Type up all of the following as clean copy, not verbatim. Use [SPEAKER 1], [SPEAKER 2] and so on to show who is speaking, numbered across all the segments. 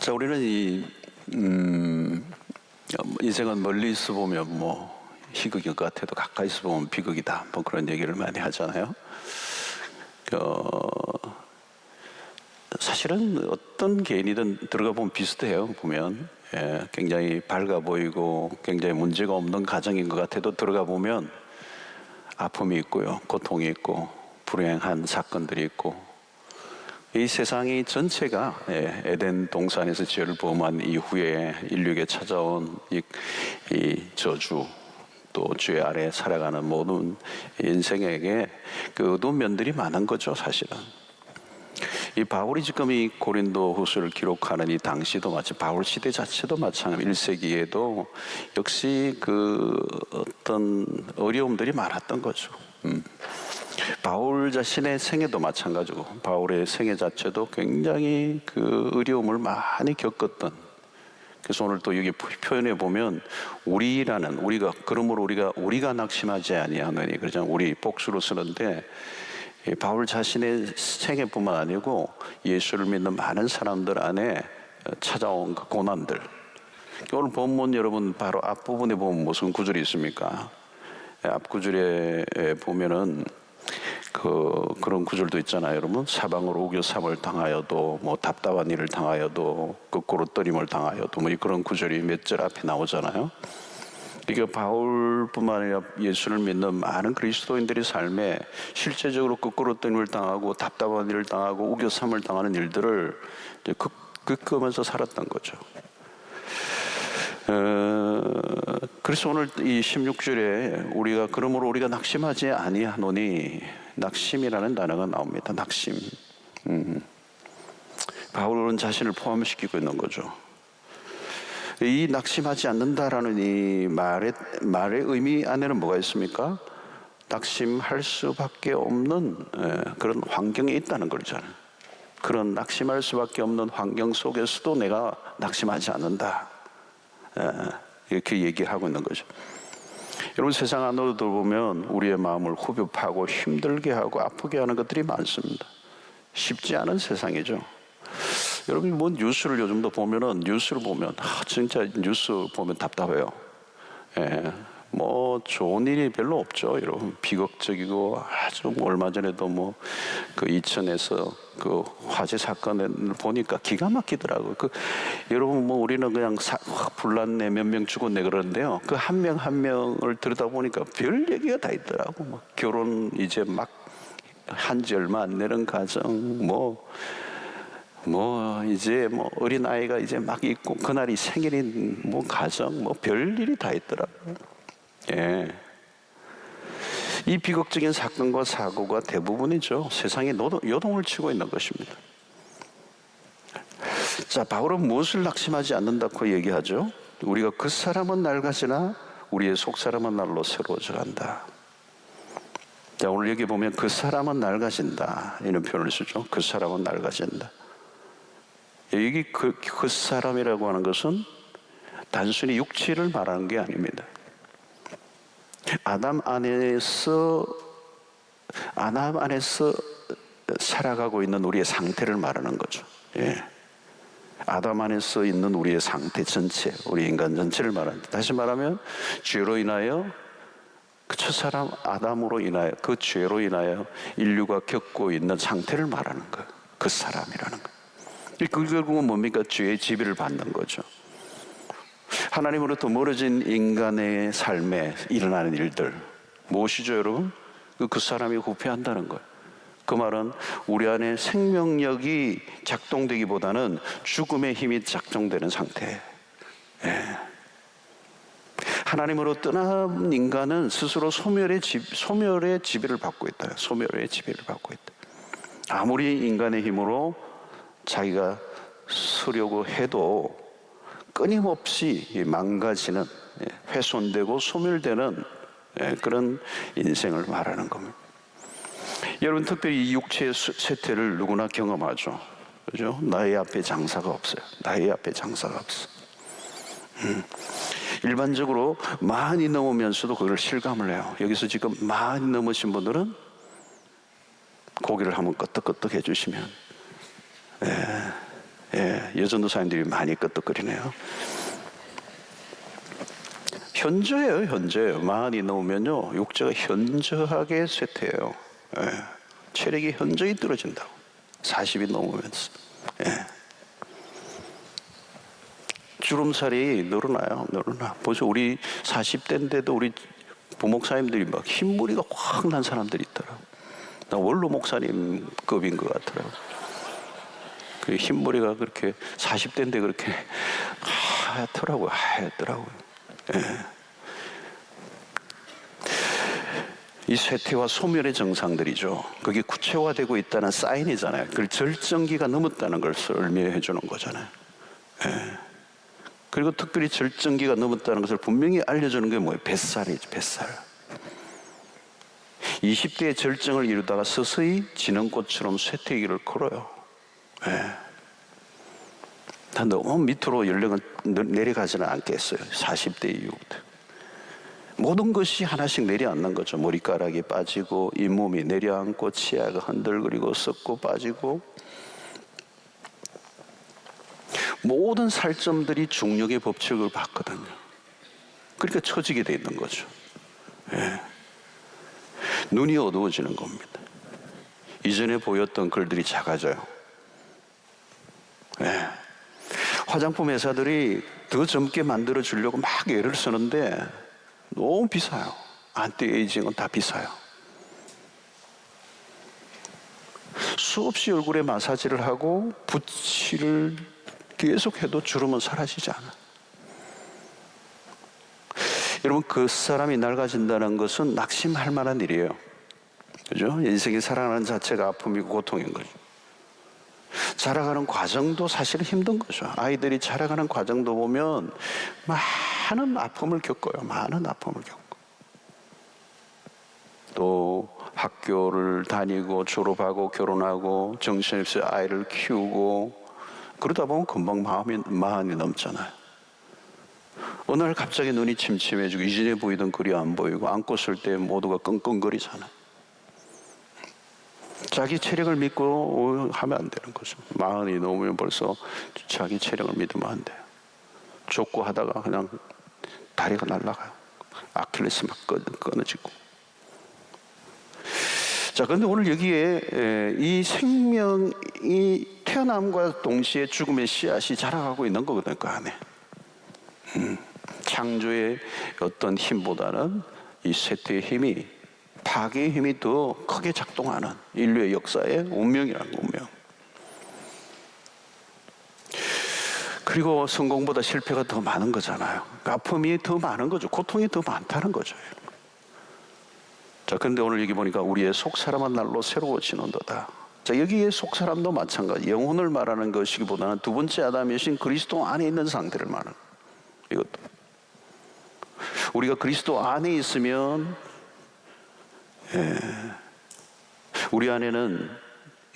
[SPEAKER 1] 자, 우리는 인생은 멀리서 보면 뭐 희극인 것 같아도 가까이서 보면 비극이다, 뭐 그런 얘기를 많이 하잖아요. 사실은 어떤 개인이든 들어가 보면 비슷해요. 보면 굉장히 밝아 보이고 굉장히 문제가 없는 가정인 것 같아도 들어가 보면 아픔이 있고요, 고통이 있고 불행한 사건들이 있고, 이 세상이 전체가 에덴 동산에서 죄를 범한 이후에 인류에게 찾아온 이 저주, 또 죄 아래 살아가는 모든 인생에게 그 어두운 면들이 많은 거죠. 사실은 이 바울이 지금 이 고린도 후서를 기록하는 이 당시도 마치 바울 시대 자체도 마찬가지 1세기에도 역시 그 어떤 어려움들이 많았던 거죠. 바울 자신의 생애도 마찬가지고 바울의 생애 자체도 굉장히 그 어려움을 많이 겪었던. 그래서 오늘 또 여기 표현해 보면 우리가 그러므로 우리가 낙심하지 아니하느니, 그러잖아요. 우리 복수로 쓰는데 바울 자신의 생애뿐만 아니고 예수를 믿는 많은 사람들 안에 찾아온 그 고난들. 오늘 본문 여러분 바로 앞부분에 보면 무슨 구절이 있습니까? 앞구절에 보면은 그런 구절도 있잖아요. 여러분, 사방으로 우겨삼을 당하여도, 뭐 답답한 일을 당하여도, 거꾸로 떨림을 당하여도, 뭐 그런 구절이 몇 절 앞에 나오잖아요. 그러니까 바울뿐만 아니라 예수를 믿는 많은 그리스도인들의 삶에 실제적으로 거꾸로 떨림을 당하고 답답한 일을 당하고 우겨삼을 당하는 일들을 이제 겪으면서 살았던 거죠. 그래서 오늘 이 16절에 그러므로 우리가 낙심하지 아니하노니, 낙심이라는 단어가 나옵니다. 낙심. 바울은 자신을 포함시키고 있는 거죠. 이 낙심하지 않는다라는 이 말의 의미 안에는 뭐가 있습니까? 낙심할 수밖에 없는 그런 환경에 있다는 거잖아요. 그런 낙심할 수밖에 없는 환경 속에서도 내가 낙심하지 않는다, 이렇게 얘기하고 있는 거죠. 여러분, 세상 안으로 들어보면 우리의 마음을 후벼파고 힘들게 하고 아프게 하는 것들이 많습니다. 쉽지 않은 세상이죠. 여러분, 뭐 뉴스를 요즘도 보면은 진짜 뉴스 보면 답답해요. 뭐 좋은 일이 별로 없죠. 여러분, 비극적이고 아주 얼마 전에도 그 이천에서 그 화재 사건을 보니까 기가 막히더라고요. 여러분, 우리는 그냥 불났네, 몇 명 죽었네 그러는데요. 그 한 명 한 명을 들여다보니까 별 얘기가 다 있더라고. 결혼 이제 막 한 지 얼마 안 되는 가정, 이제 어린 아이가 이제 막 있고 그날이 생일인 가정, 별 일이 다 있더라고요. 이 비극적인 사건과 사고가 대부분이죠. 세상에 요동을 치고 있는 것입니다. 자, 바울은 무엇을 낙심하지 않는다고 얘기하죠? 우리가 그 사람은 낡아지나 우리의 속사람은 날로 새로워져 간다. 자, 오늘 여기 보면 그 사람은 낡아진다, 이런 표현을 쓰죠. 그 사람은 낡아진다. 여기 그 사람이라고 하는 것은 단순히 육체를 말하는 게 아닙니다. 아담 안에서 살아가고 있는 우리의 상태를 말하는 거죠. 아담 안에서 있는 우리의 상태 전체, 우리 인간 전체를 말합니다. 다시 말하면 죄로 인하여 그 첫사람 아담으로 인하여, 그 죄로 인하여 인류가 겪고 있는 상태를 말하는 거예요. 그 사람이라는 거. 그 결국은 뭡니까? 죄의 지배를 받는 거죠. 하나님으로부터 멀어진 인간의 삶에 일어나는 일들, 무엇이죠, 여러분? 그 사람이 후퇴한다는 거예요. 그 말은 우리 안에 생명력이 작동되기보다는 죽음의 힘이 작동되는 상태. 하나님으로 떠난 인간은 스스로 소멸의 지배를 받고 있다. 소멸의 지배를 받고 있다. 아무리 인간의 힘으로 자기가 쓰려고 해도 끊임없이 망가지는, 훼손되고 소멸되는 그런 인생을 말하는 겁니다. 여러분, 특별히 이 육체의 쇠퇴를 누구나 경험하죠. 그죠? 나의 앞에 장사가 없어요. 나의 앞에 장사가 없어. 일반적으로 많이 넘으면서도 그걸 실감을 해요. 여기서 지금 많이 넘으신 분들은 고개를 한번 끄덕끄덕 해주시면, 예, 여전도사님들이 많이 끄떡거리네요. 현저해요, 현저해요. 40이 넘으면요, 육체가 현저하게 쇠퇴해요. 예, 체력이 현저히 떨어진다고. 40이 넘으면서. 예. 주름살이 늘어나요, 늘어나. 보세요, 우리 40대인데도 우리 부목사님들이 막 흰머리가 확 난 사람들이 있더라고. 나 원로 목사님급인 것 같더라고. 그 흰머리가 그렇게 40대인데 그렇게 하얗더라고요. 예. 이 쇠퇴와 소멸의 증상들이죠. 그게 구체화되고 있다는 사인이잖아요. 그걸 절정기가 넘었다는 걸 설명해 주는 거잖아요. 예. 그리고 특별히 절정기가 넘었다는 것을 분명히 알려주는 게 뭐예요? 뱃살이죠, 뱃살. 20대의 절정을 이루다가 서서히 지는 꽃처럼 쇠퇴기를 걸어요. 예. 너무 밑으로 연령은 내려가지는 않겠어요. 40대 이후부터. 모든 것이 하나씩 내려앉는 거죠. 머리카락이 빠지고 잇몸이 내려앉고 치아가 흔들거리고 썩고 빠지고 모든 살점들이 중력의 법칙을 받거든요. 그러니까 처지게 돼 있는 거죠. 예. 눈이 어두워지는 겁니다. 이전에 보였던 글들이 작아져요. 예. 화장품 회사들이 더 젊게 만들어 주려고 막 애를 쓰는데 너무 비싸요. 안티에이징은 다 비싸요. 수없이 얼굴에 마사지를 하고 붓칠을 계속 해도 주름은 사라지지 않아. 여러분, 그 사람이 낡아진다는 것은 낙심할 만한 일이에요. 그죠? 인생이 살아가는 자체가 아픔이고 고통인 거죠. 자라가는 과정도 사실은 힘든 거죠. 아이들이 자라가는 과정도 보면 많은 아픔을 겪어요. 많은 아픔을 겪고. 또 학교를 다니고 졸업하고 결혼하고 정신없이 아이를 키우고 그러다 보면 금방 마흔이 넘잖아요. 어느 날 갑자기 눈이 침침해지고 이전에 보이던 글이 안 보이고 안고 쓸 때 모두가 끙끙거리잖아요. 자기 체력을 믿고 하면 안 되는 거죠. 마흔이 넘으면 벌써 자기 체력을 믿으면 안 돼요. 족구 하다가 그냥 다리가 날아가요. 아킬레스 막 끊어지고. 자, 그런데 오늘 여기에 이 생명이 태어남과 동시에 죽음의 씨앗이 자라가고 있는 거거든요, 그 안에. 창조의 어떤 힘보다는 이 쇠퇴의 힘이, 파괴의 힘이 더 크게 작동하는 인류의 역사의 운명이라는 운명. 그리고 성공보다 실패가 더 많은 거잖아요. 아픔이 더 많은 거죠. 고통이 더 많다는 거죠. 자, 그런데 오늘 여기 보니까 우리의 속사람은 날로 새로워지는도다. 자, 여기에 속사람도 마찬가지. 영혼을 말하는 것이기보다는 두 번째 아담이신 그리스도 안에 있는 상태를 말하는 이것도. 우리가 그리스도 안에 있으면 우리 안에는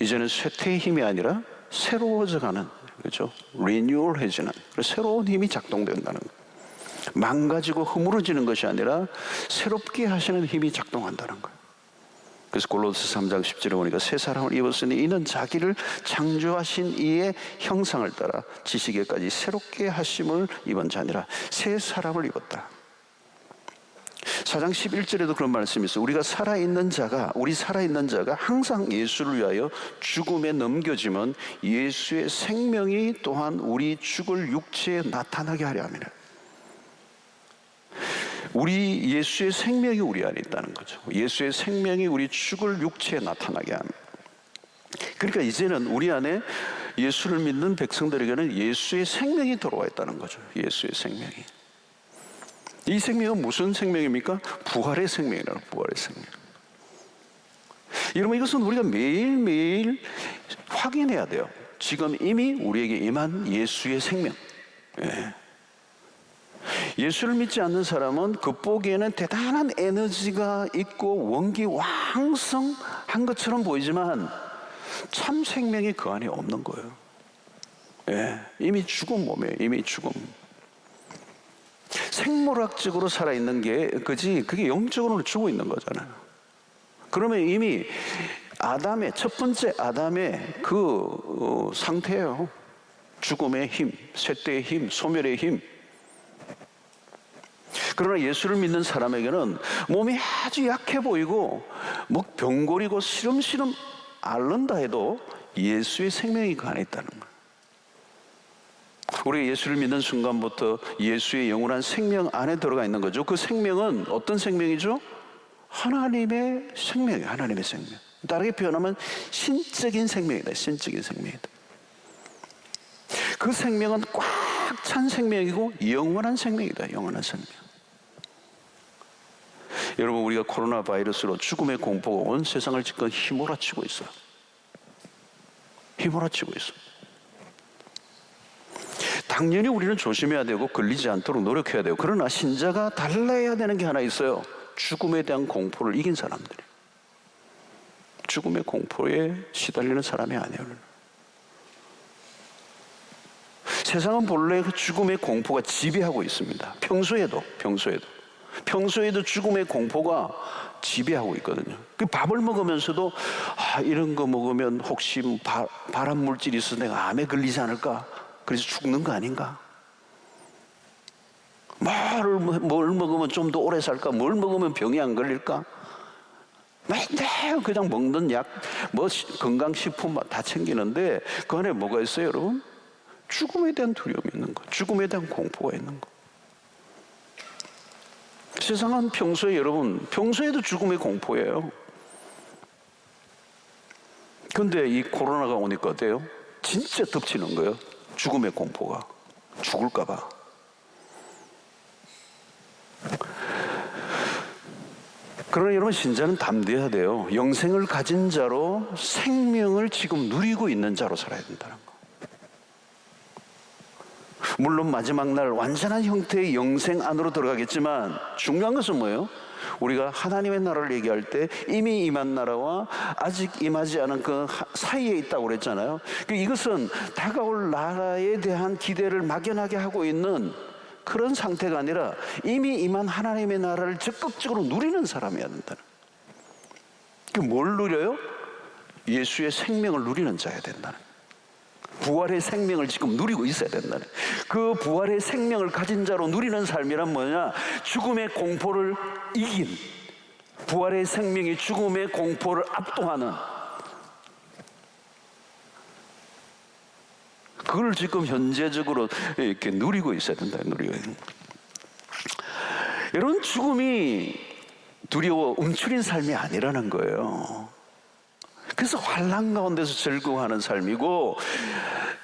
[SPEAKER 1] 이제는 쇠퇴의 힘이 아니라 새로워져가는, 그렇죠? 리뉴얼해지는 새로운 힘이 작동된다는 거예요. 망가지고 허물어지는 것이 아니라 새롭게 하시는 힘이 작동한다는 거예요. 그래서 골로새 3장 10절에 보니까 새 사람을 입었으니 이는 자기를 창조하신 이의 형상을 따라 지식에까지 새롭게 하심을 입은 자니라. 새 사람을 입었다. 4장 11절에도 그런 말씀이 있어요. 우리 살아있는 자가 항상 예수를 위하여 죽음에 넘겨지면 예수의 생명이 또한 우리 죽을 육체에 나타나게 하려 함이라. 우리 예수의 생명이 우리 안에 있다는 거죠. 예수의 생명이 우리 죽을 육체에 나타나게 합니다. 그러니까 이제는 우리 안에 예수를 믿는 백성들에게는 예수의 생명이 들어와 있다는 거죠. 예수의 생명이. 이 생명은 무슨 생명입니까? 부활의 생명이라고. 부활의 생명. 여러분, 이것은 우리가 매일매일 확인해야 돼요. 지금 이미 우리에게 임한 예수의 생명. 예수를 믿지 않는 사람은 겉보기에는 대단한 에너지가 있고 원기 왕성한 것처럼 보이지만 참 생명이 그 안에 없는 거예요. 이미 죽은 몸이에요. 이미 죽음. 생물학적으로 살아있는 게 그게 영적으로는 죽어 있는 거잖아요. 그러면 이미 첫 번째 아담의 그 상태예요. 죽음의 힘, 쇠퇴의 힘, 소멸의 힘. 그러나 예수를 믿는 사람에게는 몸이 아주 약해 보이고 뭐 병골이고 시름시름 앓는다 해도 예수의 생명이 그 안에 있다는 거예요. 우리가 예수를 믿는 순간부터 예수의 영원한 생명 안에 들어가 있는 거죠. 그 생명은 어떤 생명이죠? 하나님의 생명이에요. 하나님의 생명. 다르게 표현하면 신적인 생명이다. 신적인 생명이다. 그 생명은 꽉 찬 생명이고 영원한 생명이다. 영원한 생명. 여러분, 우리가 코로나 바이러스로 죽음의 공포가 온 세상을 지금 휘몰아치고 있어요. 휘몰아치고 있어요. 당연히 우리는 조심해야 되고 걸리지 않도록 노력해야 되고, 그러나 신자가 달라야 되는 게 하나 있어요. 죽음에 대한 공포를 이긴 사람들이. 죽음의 공포에 시달리는 사람이 아니에요. 세상은 본래 그 죽음의 공포가 지배하고 있습니다. 평소에도 죽음의 공포가 지배하고 있거든요. 그 밥을 먹으면서도 이런 거 먹으면 혹시 발암 물질이 있어서 내가 암에 걸리지 않을까? 그래서 죽는 거 아닌가? 뭘 먹으면 좀 더 오래 살까? 뭘 먹으면 병이 안 걸릴까? 맨날 그냥 먹는 약, 건강식품 다 챙기는데 그 안에 뭐가 있어요, 여러분? 죽음에 대한 두려움이 있는 거, 죽음에 대한 공포가 있는 거. 세상은 평소에도 죽음의 공포예요. 근데 이 코로나가 오니까 어때요? 진짜 덮치는 거예요. 죽음의 공포가. 죽을까 봐. 그러나 여러분, 신자는 담대해야 돼요. 영생을 가진 자로 생명을 지금 누리고 있는 자로 살아야 된다는 거. 물론 마지막 날 완전한 형태의 영생 안으로 들어가겠지만 중요한 것은 뭐예요? 우리가 하나님의 나라를 얘기할 때 이미 임한 나라와 아직 임하지 않은 그 사이에 있다고 그랬잖아요. 이것은 다가올 나라에 대한 기대를 막연하게 하고 있는 그런 상태가 아니라 이미 임한 하나님의 나라를 적극적으로 누리는 사람이어야 된다는 거예요. 뭘 누려요? 예수의 생명을 누리는 자여야 된다는 거예요. 부활의 생명을 지금 누리고 있어야 된다는, 그 부활의 생명을 가진 자로 누리는 삶이란 뭐냐? 죽음의 공포를 이긴, 부활의 생명이 죽음의 공포를 압도하는, 그걸 지금 현재적으로 이렇게 누리고 있어야 된다. 여러분, 죽음이 두려워 움츠린 삶이 아니라는 거예요. 그래서 환난 가운데서 즐거워하는 삶이고,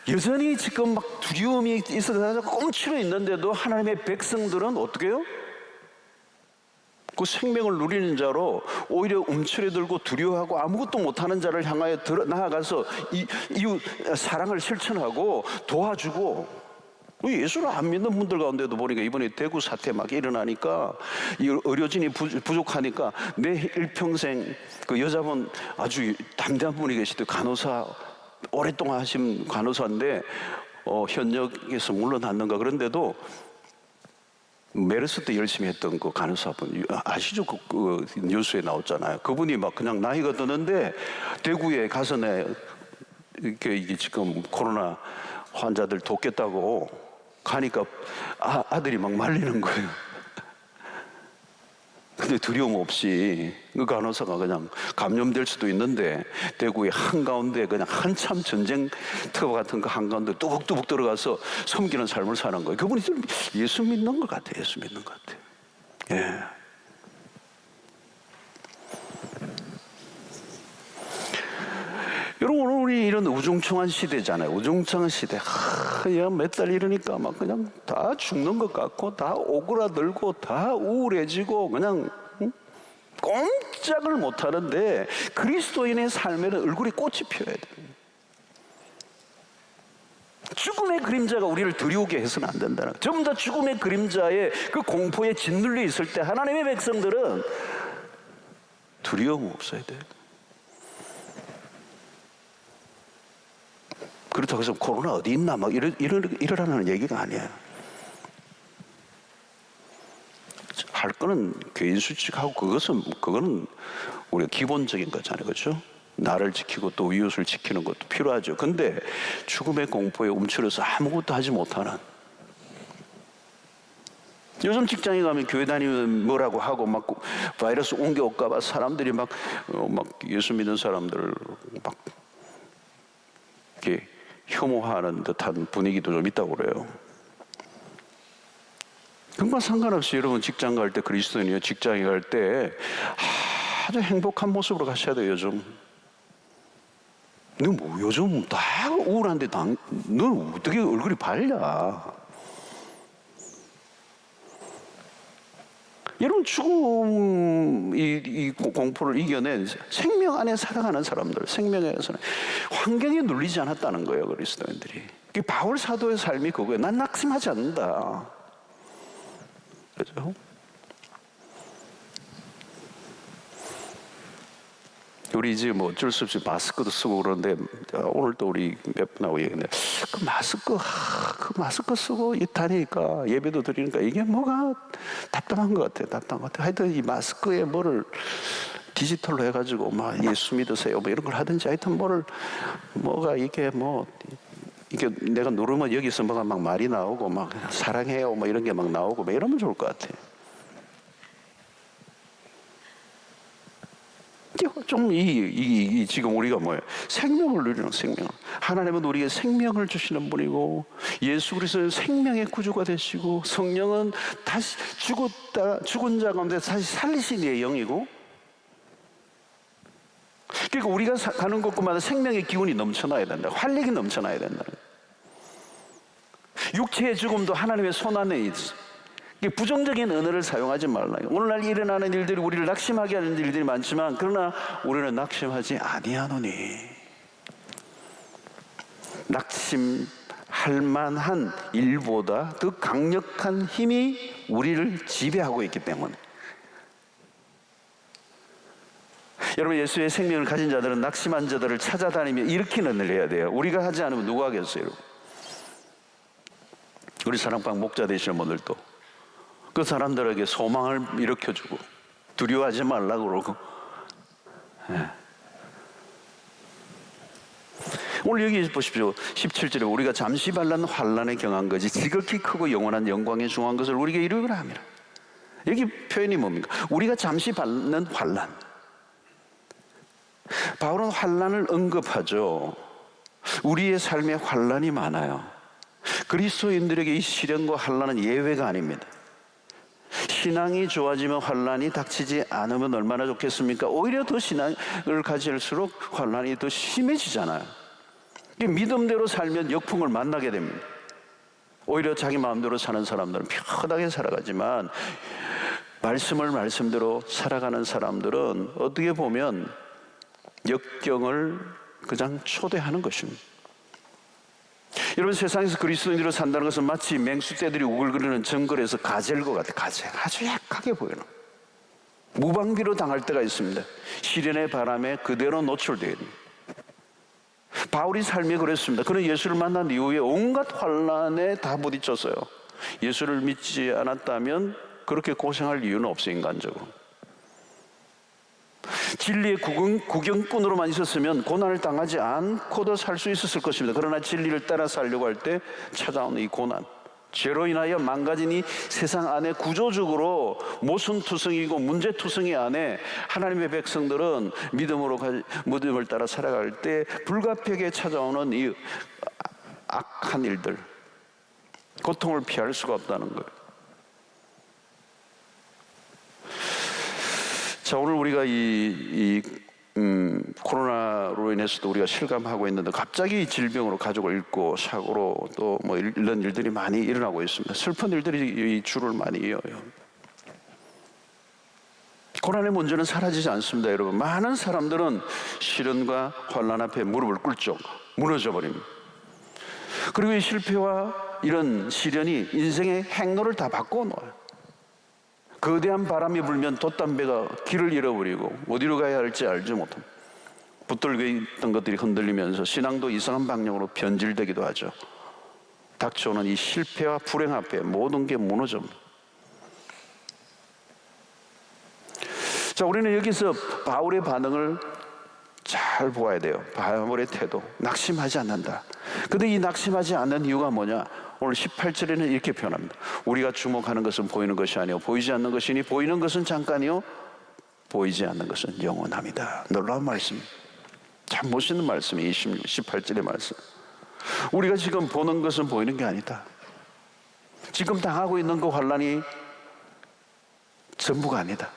[SPEAKER 1] 여전히 지금 막 두려움이 있어서 꽁치려 있는데도 하나님의 백성들은 어떻게 해요? 그 생명을 누리는 자로 오히려 움츠려들고 두려워하고 아무것도 못하는 자를 향하여 나아가서 이웃 사랑을 실천하고 도와주고. 예수를 안 믿는 분들 가운데도 보니까 이번에 대구 사태 막 일어나니까 이 의료진이 부족하니까 내 일평생 그 여자분 아주 담대한 분이 계시대. 간호사 오랫동안 하신 간호사인데 현역에서 물러났는가. 그런데도 메르스 때 열심히 했던 그 간호사분 아시죠? 그 뉴스에 나왔잖아요. 그분이 막 그냥 나이가 드는데 대구에 가서 이게 지금 코로나 환자들 돕겠다고 가니까 아들이 막 말리는 거예요. 근데 두려움 없이 그 간호사가 그냥 감염될 수도 있는데 대구의 한가운데 그냥 한참 전쟁터 같은 그 한가운데 뚜벅뚜벅 들어가서 섬기는 삶을 사는 거예요. 그분이 예수 믿는 것 같아요. 예수 믿는 것 같아요. 예. 여러분, 오늘 우리 이런 우중충한 시대잖아요. 우중충한 시대. 몇 달 이러니까 막 그냥 다 죽는 것 같고, 다 오그라들고, 다 우울해지고, 그냥 꼼짝을 못 하는데, 그리스도인의 삶에는 얼굴에 꽃이 피어야 돼요. 죽음의 그림자가 우리를 두려우게 해서는 안 된다는 거예요. 전부 다 죽음의 그림자에 그 공포에 짓눌려 있을 때 하나님의 백성들은 두려움 없어야 돼요. 그렇다고 해서 코로나 어디 있나 막 이러라는 얘기가 아니에요. 할 거는 개인 수칙하고 그거는 우리가 기본적인 거잖아요. 그렇죠? 나를 지키고 또 이웃을 지키는 것도 필요하죠. 근데 죽음의 공포에 움츠려서 아무것도 하지 못하는, 요즘 직장에 가면 교회 다니면 뭐라고 하고 막 바이러스 옮겨올까 봐 사람들이 막 예수 믿는 사람들을 막 이렇게 혐오하는 듯한 분위기도 좀 있다고 그래요. 그것과 상관없이 여러분 직장 갈 때, 그리스도인이요 직장에 갈 때 아주 행복한 모습으로 가셔야 돼요. 요즘 너 뭐 요즘 다 우울한데 너 어떻게 얼굴이 밝냐? 여러분 죽음 이 공포를 이겨낸 생명 안에 살아가는 사람들, 생명에서는 환경에 눌리지 않았다는 거예요. 그리스도인들이. 바울 사도의 삶이 그거예요. 난 낙심하지 않는다. 그죠? 우리 이제 뭐 어쩔 수 없이 마스크도 쓰고 그러는데, 오늘 또 우리 몇 분하고 얘기했는데, 그 마스크 쓰고 다니니까, 예배도 드리니까 이게 뭐가 답답한 것 같아. 하여튼 이 마스크에 뭐를 디지털로 해가지고 막 예수 믿으세요 뭐 이런 걸 하든지, 하여튼 뭐가 이게 내가 누르면 여기서 뭐가 막 말이 나오고 막 사랑해요 뭐 이런 게 막 나오고 뭐 이러면 좋을 것 같아. 좀 지금 우리가 뭐예요? 생명을 누리는 생명. 하나님은 우리에게 생명을 주시는 분이고, 예수 그리스도는 생명의 구주가 되시고, 성령은 다시 죽은 자 가운데 다시 살리신 이의 영이고, 그러니까 우리가 가는 곳마다 생명의 기운이 넘쳐나야 된다. 활력이 넘쳐나야 된다. 육체의 죽음도 하나님의 손 안에 있어. 부정적인 언어를 사용하지 말라. 오늘날 일어나는 일들이 우리를 낙심하게 하는 일들이 많지만, 그러나 우리는 낙심하지 아니하노니. 낙심할 만한 일보다 더 강력한 힘이 우리를 지배하고 있기 때문에. 여러분, 예수의 생명을 가진 자들은 낙심한 자들을 찾아다니며 일으키는 일을 해야 돼요. 우리가 하지 않으면 누가 하겠어요? 우리 사랑방 목자 되시는 분들도 그 사람들에게 소망을 일으켜주고 두려워하지 말라고 그러고. 오늘 여기 보십시오. 17절에 우리가 잠시 받는 환난에 경한 것이 지극히 크고 영원한 영광에 중한 것을 우리에게 이루기를 함이라. 여기 표현이 뭡니까? 우리가 잠시 받는 환난. 바울은 환난을 언급하죠. 우리의 삶에 환난이 많아요. 그리스도인들에게 이 시련과 환난은 예외가 아닙니다. 신앙이 좋아지면 환난이 닥치지 않으면 얼마나 좋겠습니까? 오히려 더 신앙을 가질수록 환난이 더 심해지잖아요. 믿음대로 살면 역풍을 만나게 됩니다. 오히려 자기 마음대로 사는 사람들은 편하게 살아가지만, 말씀대로 살아가는 사람들은 어떻게 보면 역경을 그냥 초대하는 것입니다. 여러분, 세상에서 그리스도인으로 산다는 것은 마치 맹수떼들이 우글거리는 정글에서 가젤과 같아요. 가젤, 아주 약하게 보여요. 무방비로 당할 때가 있습니다. 시련의 바람에 그대로 노출되어야 됩니다. 바울이 삶이 그랬습니다. 그는 예수를 만난 이후에 온갖 환난에 다 부딪혔어요. 예수를 믿지 않았다면 그렇게 고생할 이유는 없어요. 인간적으로. 진리의 구경꾼으로만 있었으면 고난을 당하지 않고도 살 수 있었을 것입니다. 그러나 진리를 따라 살려고 할 때 찾아오는 이 고난, 죄로 인하여 망가진 이 세상 안에 구조적으로 모순투성이고 문제투성이 안에 하나님의 백성들은 믿음을 따라 살아갈 때 불가피하게 찾아오는 이 악한 일들, 고통을 피할 수가 없다는 거예요. 자, 오늘 우리가 코로나로 인해서도 우리가 실감하고 있는데, 갑자기 질병으로 가족을 잃고 사고로 또 뭐 이런 일들이 많이 일어나고 있습니다. 슬픈 일들이 이 줄을 많이 이어요. 고난의 문제는 사라지지 않습니다, 여러분. 많은 사람들은 시련과 환난 앞에 무릎을 꿇죠. 무너져 버립니다. 그리고 이 실패와 이런 시련이 인생의 행로를 다 바꿔놓아요. 거대한 바람이 불면 돛담배가 길을 잃어버리고 어디로 가야 할지 알지 못합니다. 붙들고 있던 것들이 흔들리면서 신앙도 이상한 방향으로 변질되기도 하죠. 닥쳐오는 이 실패와 불행 앞에 모든 게 무너집니다. 자, 우리는 여기서 바울의 반응을 잘 보아야 돼요. 바울의 태도, 낙심하지 않는다. 근데 이 낙심하지 않는 이유가 뭐냐? 오늘 18절에는 이렇게 표현합니다. 우리가 주목하는 것은 보이는 것이 아니요 보이지 않는 것이니 보이는 것은 잠깐이요 보이지 않는 것은 영원합니다. 놀라운 말씀, 참 멋있는 말씀이 18절의 말씀. 우리가 지금 보는 것은 보이는 게 아니다. 지금 당하고 있는 그 환난이 전부가 아니다.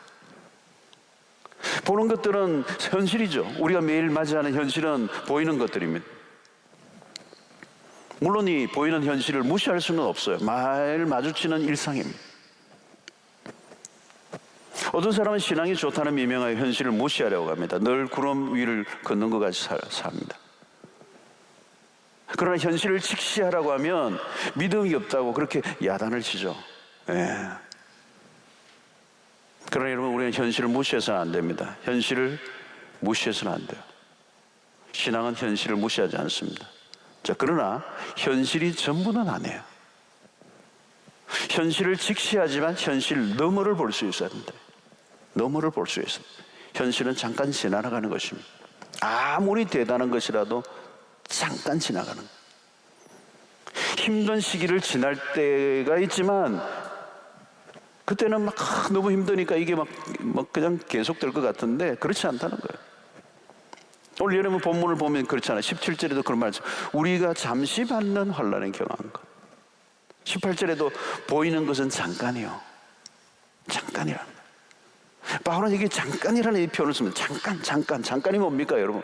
[SPEAKER 1] 보는 것들은 현실이죠. 우리가 매일 맞이하는 현실은 보이는 것들입니다. 물론 이 보이는 현실을 무시할 수는 없어요. 매일 마주치는 일상입니다. 어떤 사람은 신앙이 좋다는 미명하에 현실을 무시하려고 합니다. 늘 구름 위를 걷는 것 같이 삽니다. 그러나 현실을 직시하라고 하면 믿음이 없다고 그렇게 야단을 치죠. 예. 그러나 여러분, 우리는 현실을 무시해서는 안 됩니다. 현실을 무시해서는 안 돼요. 신앙은 현실을 무시하지 않습니다. 자, 그러나 현실이 전부는 아니에요. 현실을 직시하지만 현실 너머를 볼 수 있어야 합니다. 너머를 볼 수 있어요. 현실은 잠깐 지나가는 것입니다. 아무리 대단한 것이라도 잠깐 지나가는 거예요. 힘든 시기를 지날 때가 있지만 그때는 막 너무 힘드니까 이게 막 그냥 계속될 것 같은데 그렇지 않다는 거예요. 오늘 여러분 본문을 보면 그렇잖아요. 17절에도 그런 말씀. 우리가 잠시 받는 환난에 경한 것. 18절에도 보이는 것은 잠깐이요. 잠깐이라는 거예요. 바울은 이게 잠깐이라는 이 표현을 씁니다. 잠깐이 뭡니까, 여러분?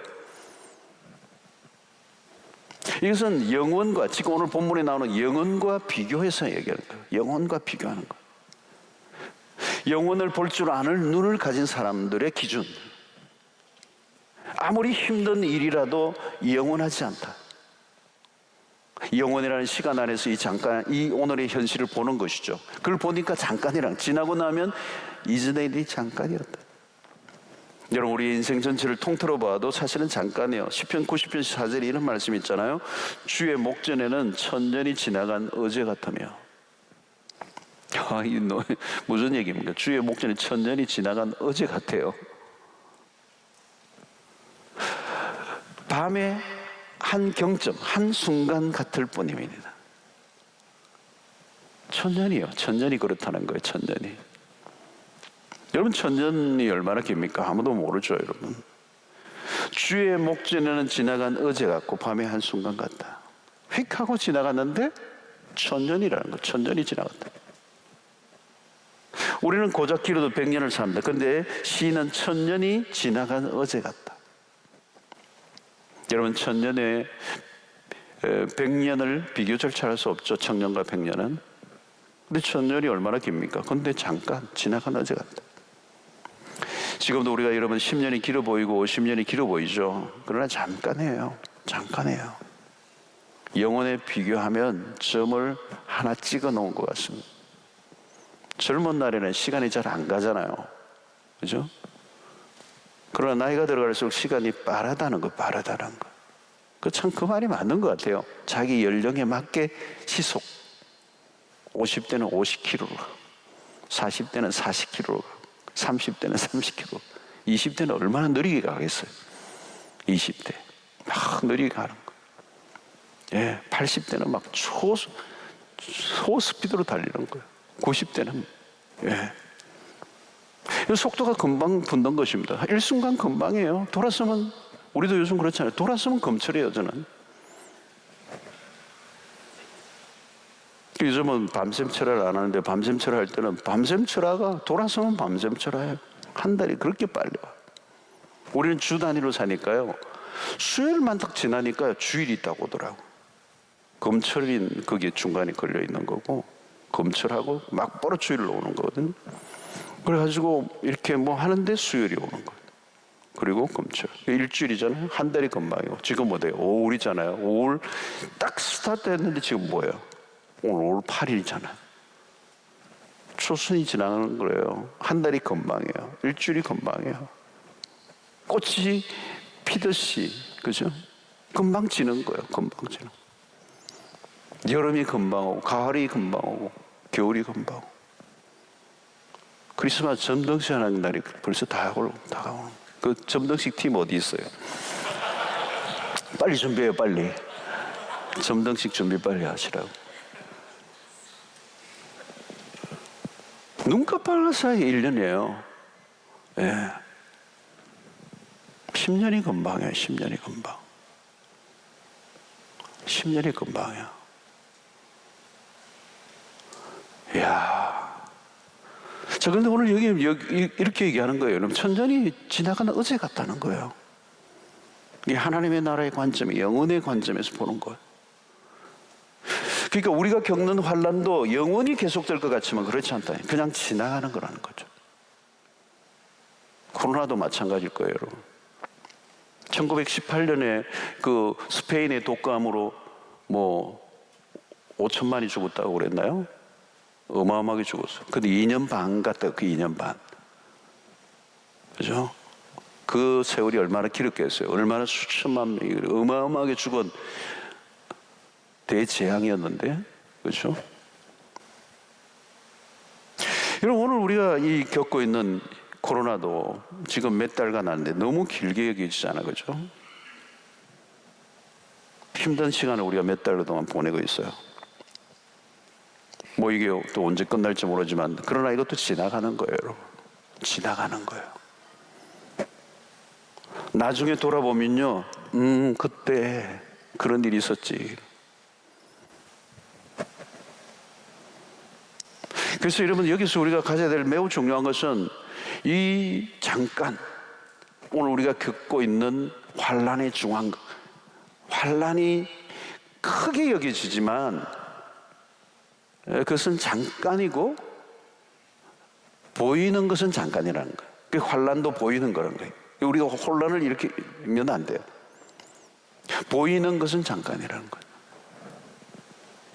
[SPEAKER 1] 이것은 영원과, 지금 오늘 본문에 나오는 영원과 비교해서 얘기하는 거예요. 영원과 비교하는 거예요. 영원을 볼 줄 아는 눈을 가진 사람들의 기준. 아무리 힘든 일이라도 영원하지 않다. 영원이라는 시간 안에서 이 오늘의 현실을 보는 것이죠. 그걸 보니까 잠깐이랑, 지나고 나면 이전의 일이 잠깐이었다. 여러분, 우리 인생 전체를 통틀어 봐도 사실은 잠깐이에요. 시편 90편 4절에 이런 말씀이 있잖아요. 주의 목전에는 천년이 지나간 어제 같으며. 무슨 얘기입니까? 주의 목전에 천년이 지나간 어제 같아요. 밤에 한 경점, 한 순간 같을 뿐입니다. 천년이요. 천년이 그렇다는 거예요. 천년이. 여러분, 천년이 얼마나 깁니까? 아무도 모르죠, 여러분. 주의 목전에는 지나간 어제 같고 밤의 한 순간 같다. 휙 하고 지나갔는데 천년이라는 거. 천년이 지나갔다. 우리는 고작 길어도 100년을 삽니다. 그런데 시인은 천년이 지나간 어제 같다. 여러분, 천년에 100년을 비교 절차할 수 없죠. 청년과 100년은. 근데 천년이 얼마나 깁니까? 근데 잠깐 지나간 어제 같다. 지금도 우리가 여러분 10년이 길어 보이고 50년이 길어 보이죠. 그러나 잠깐이에요. 잠깐이에요. 영혼에 비교하면 점을 하나 찍어 놓은 것 같습니다. 젊은 날에는 시간이 잘 안 가잖아요. 그죠? 그러나 나이가 들어갈수록 시간이 빠르다는 거. 그 참 그 말이 맞는 것 같아요. 자기 연령에 맞게 시속. 50대는 50km로, 40대는 40km로, 30대는 30km, 20대는 얼마나 느리게 가겠어요. 20대 막 느리게 가는 거. 예, 80대는 막 초스피드로 달리는 거예요. 90대는 속도가 금방 붙는 것입니다. 일순간 금방이에요. 돌았으면, 우리도 요즘 그렇잖아요. 돌았으면 검철이에요, 저는. 요즘은 밤샘 철야를 안 하는데 밤샘 철야 할 때는 밤샘 철야가 돌았으면 밤샘 철야예요. 한 달이 그렇게 빨리 와. 우리는 주 단위로 사니까요. 수요일만 딱 지나니까 주일이 있다고 오더라고. 검철인 그게 중간에 걸려 있는 거고, 검철하고 막바로 주일로 오는 거거든. 그래가지고 이렇게 뭐 하는데 수요일이 오는 거예요. 그리고 검철. 일주일이잖아요. 한 달이 금방이고. 지금 뭐 돼요? 5월이잖아요. 5월 딱 스타트 했는데 지금 뭐예요? 오늘 5월 8일이잖아요. 초순이 지나가는 거예요. 한 달이 금방이에요. 일주일이 금방이에요. 꽃이 피듯이, 그죠? 금방 지는 거예요. 금방 지는. 여름이 금방 오고, 가을이 금방 오고, 겨울이 금방 오고. 크리스마스 점등시하는 날이 벌써 다가오는 거예요. 그 점등식 팀 어디 있어요? 빨리 준비해요, 빨리. 점등식 준비 빨리 하시라고. 눈 깜빡할 사이에 1년이에요. 예. 10년이 금방이에요, 10년이 금방. 10년이 금방이야. 이야. 자, 그런데 오늘 여기 이렇게 얘기하는 거예요. 여러분, 천년이 지나간 어제 같다는 거예요. 이게 하나님의 나라의 관점이 영혼의 관점에서 보는 거예요. 그러니까 우리가 겪는 환난도 영원히 계속될 것 같지만 그렇지 않다. 그냥 지나가는 거라는 거죠. 코로나도 마찬가지일 거예요, 여러분. 1918년에 그 스페인의 독감으로 뭐 5천만이 죽었다고 그랬나요? 어마어마하게 죽었어요. 근데 2년 반 갔다, 그 2년 반. 그죠? 그 세월이 얼마나 길었겠어요? 얼마나 수천만 명이 어마어마하게 죽은 대재앙이었는데, 그렇죠? 여러분, 오늘 우리가 이 겪고 있는 코로나도 지금 몇 달간 하는데 너무 길게 여기지잖아, 그죠? 힘든 시간을 우리가 몇 달 동안 보내고 있어요. 뭐 이게 또 언제 끝날지 모르지만, 그러나 이것도 지나가는 거예요, 여러분. 지나가는 거예요. 나중에 돌아보면요, 그때 그런 일이 있었지. 그래서 여러분, 여기서 우리가 가져야 될 매우 중요한 것은 이 잠깐 오늘 우리가 겪고 있는 환난의 중앙, 환난이 크게 여겨지지만 그것은 잠깐이고 보이는 것은 잠깐이라는 거예요. 그 환난도 보이는 거라는 거예요. 우리가 혼란을 이렇게 하면 안 돼요. 보이는 것은 잠깐이라는 거예요.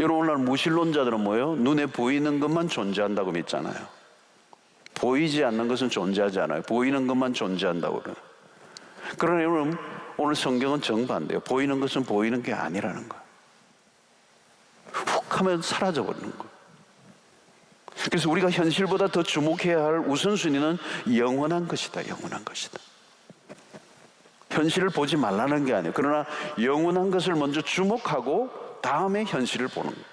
[SPEAKER 1] 여러분, 오늘날 무신론자들은 뭐예요? 눈에 보이는 것만 존재한다고 믿잖아요. 보이지 않는 것은 존재하지 않아요. 보이는 것만 존재한다고 그래요. 그러나 여러분, 오늘 성경은 정반대예요. 보이는 것은 보이는 게 아니라는 거예요. 훅 하면 사라져버리는 거예요. 그래서 우리가 현실보다 더 주목해야 할 우선순위는 영원한 것이다. 영원한 것이다. 현실을 보지 말라는 게 아니에요. 그러나 영원한 것을 먼저 주목하고 다음에 현실을 보는 거예요.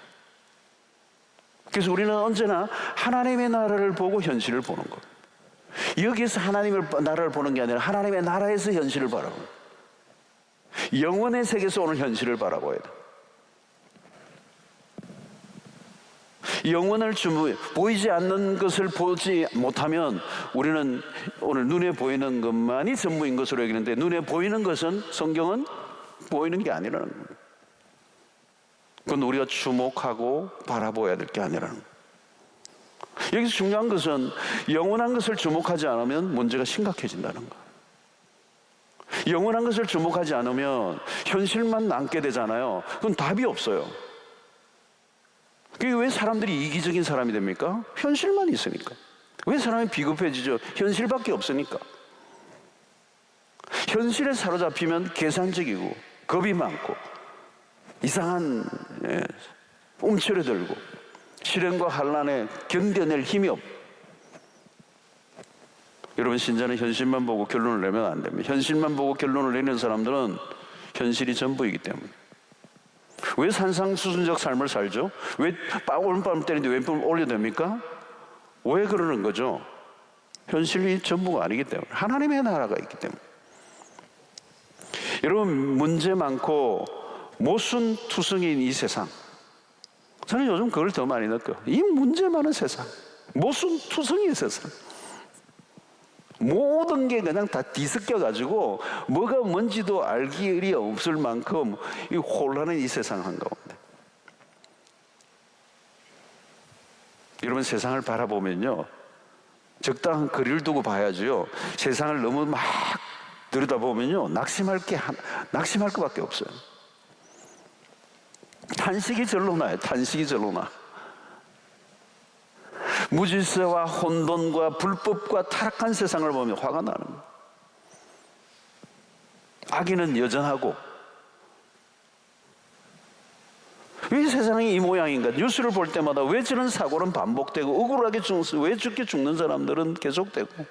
[SPEAKER 1] 그래서 우리는 언제나 하나님의 나라를 보고 현실을 보는 거예요. 여기에서 하나님의 나라를 보는 게 아니라 하나님의 나라에서 현실을 바라보는 거예요. 영원의 세계에서 오늘 현실을 바라봐야 돼요. 영원을 보이지 않는 것을 보지 못하면 우리는 오늘 눈에 보이는 것만이 전부인 것으로 여기는데, 눈에 보이는 것은 성경은 보이는 게 아니라는 거예요. 그건 우리가 주목하고 바라봐야 될 게 아니라는 거예요. 여기서 중요한 것은 영원한 것을 주목하지 않으면 문제가 심각해진다는 거예요. 영원한 것을 주목하지 않으면 현실만 남게 되잖아요. 그건 답이 없어요. 그게 왜 사람들이 이기적인 사람이 됩니까? 현실만 있으니까. 왜 사람이 비겁해지죠? 현실밖에 없으니까. 현실에 사로잡히면 계산적이고 겁이 많고 이상한 움츠러들고 시련과 환난에 견뎌낼 힘이 없고. 여러분, 신자는 현실만 보고 결론을 내면 안 됩니다. 현실만 보고 결론을 내는 사람들은 현실이 전부이기 때문에. 왜 산상수순적 삶을 살죠? 왜 오른밤 때리는데 왼밤을 올려댑니까? 왜 그러는 거죠? 현실이 전부가 아니기 때문에. 하나님의 나라가 있기 때문에. 여러분, 문제 많고 모순투성인 이 세상, 저는 요즘 그걸 더 많이 느껴요. 이 문제 많은 세상, 모순투성인 세상, 모든 게 그냥 다 뒤섞여가지고 뭐가 뭔지도 알 길이 없을 만큼 이 혼란한 이 세상 한가운데, 여러분, 세상을 바라보면요, 적당한 거리를 두고 봐야지요. 세상을 너무 막 들여다보면요, 낙심할 것밖에 없어요. 탄식이 절로 나요. 탄식이 절로 나. 무질서와 혼돈과 불법과 타락한 세상을 보면 화가 나는 거예요. 악인은 여전하고, 왜 세상이 이 모양인가? 뉴스를 볼 때마다 왜 저런 사고는 반복되고 억울하게 왜 죽게 죽는 사람들은 계속되고,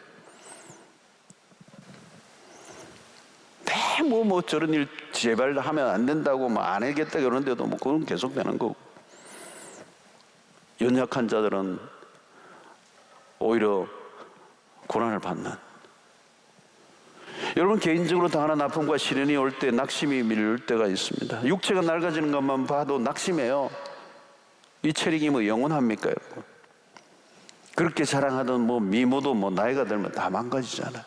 [SPEAKER 1] 뭐 저런 일 제발 하면 안 된다고 뭐 안 하겠다 그러는데도 뭐 그건 계속되는 거고, 연약한 자들은 오히려 고난을 받는. 여러분, 개인적으로 당하는 아픔과 시련이 올 때 낙심이 밀릴 때가 있습니다. 육체가 낡아지는 것만 봐도 낙심해요. 이 체력이 뭐 영원합니까, 여러분? 그렇게 자랑하던 뭐 미모도 뭐 나이가 들면 다 망가지잖아.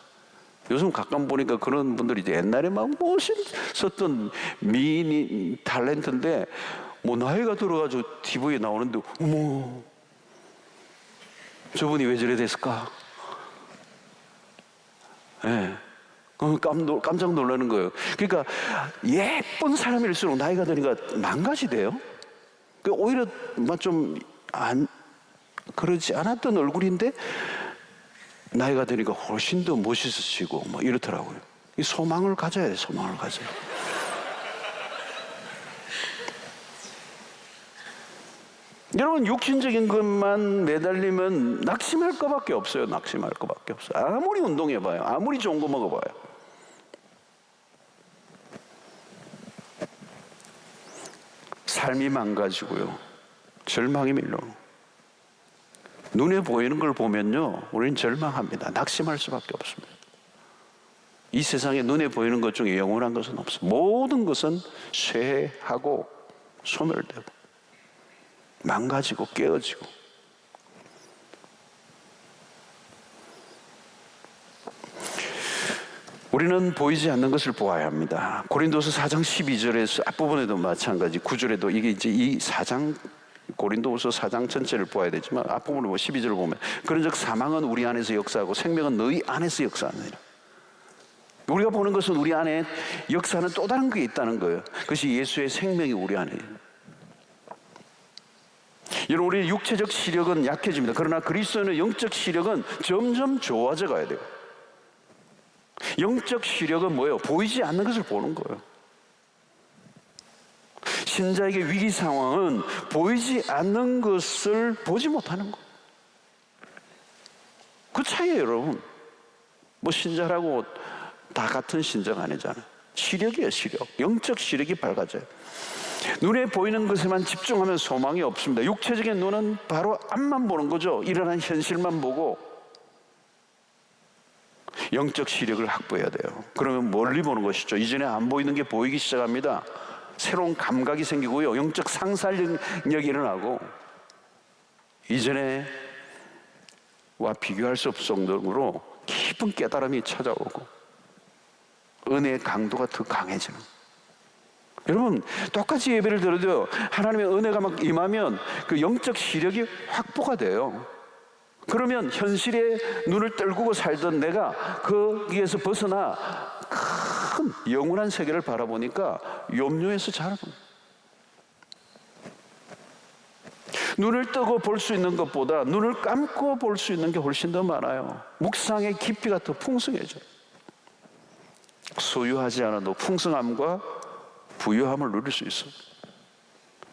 [SPEAKER 1] 요즘 가끔 보니까 그런 분들이 이제 옛날에 막 멋있었던 미인 탤런트인데 뭐 나이가 들어가지고 TV에 나오는데, 어머, 저분이 왜 저래 됐을까? 예. 네. 깜짝 놀라는 거예요. 그러니까 예쁜 사람일수록 나이가 드니까 망가지대요. 오히려 좀 그러지 않았던 얼굴인데 나이가 드니까 훨씬 더 멋있어지고 뭐 이렇더라고요. 이 소망을 가져야 돼, 소망을 가져야 돼. 여러분, 육신적인 것만 매달리면 낙심할 것밖에 없어요. 낙심할 것밖에 없어요. 아무리 운동해봐요, 아무리 좋은 거 먹어봐요. 삶이 망가지고요, 절망이 밀려오고, 눈에 보이는 걸 보면요 우리는 절망합니다. 낙심할 수밖에 없습니다. 이 세상에 눈에 보이는 것 중에 영원한 것은 없어요. 모든 것은 쇠하고 소멸되고 망가지고 깨어지고. 우리는 보이지 않는 것을 보아야 합니다. 고린도서 4장 12절에서 앞부분에도 마찬가지, 9절에도 이게 이제 이 4장, 고린도서 4장 전체를 보아야 되지만 앞부분을 12절을 보면, 그런즉 사망은 우리 안에서 역사하고 생명은 너희 안에서 역사하느니라. 우리가 보는 것은 우리 안에 역사하는 또 다른 게 있다는 거예요. 그것이 예수의 생명이 우리 안에. 여러분, 우리의 육체적 시력은 약해집니다. 그러나 그리스도인의 영적 시력은 점점 좋아져 가야 돼요. 영적 시력은 뭐예요? 보이지 않는 것을 보는 거예요. 신자에게 위기 상황은 보이지 않는 것을 보지 못하는 거예요. 그 차이예요, 여러분. 뭐 신자라고 다 같은 신자가 아니잖아요. 시력이에요, 시력. 영적 시력이 밝아져요. 눈에 보이는 것에만 집중하면 소망이 없습니다. 육체적인 눈은 바로 앞만 보는 거죠. 일어난 현실만 보고. 영적 시력을 확보해야 돼요. 그러면 멀리 보는 것이죠. 이전에 안 보이는 게 보이기 시작합니다. 새로운 감각이 생기고요, 영적 상상력이 일어나고, 이전에와 비교할 수 없을 정도로 깊은 깨달음이 찾아오고 은혜의 강도가 더 강해지는. 여러분, 똑같이 예배를 드려도 하나님의 은혜가 막 임하면 그 영적 시력이 확보가 돼요. 그러면 현실에 눈을 떨구고 살던 내가 거기에서 벗어나 큰 영원한 세계를 바라보니까 염려에서 자라는. 눈을 뜨고 볼 수 있는 것보다 눈을 감고 볼 수 있는 게 훨씬 더 많아요. 묵상의 깊이가 더 풍성해져요. 소유하지 않아도 풍성함과 부유함을 누릴 수 있어요.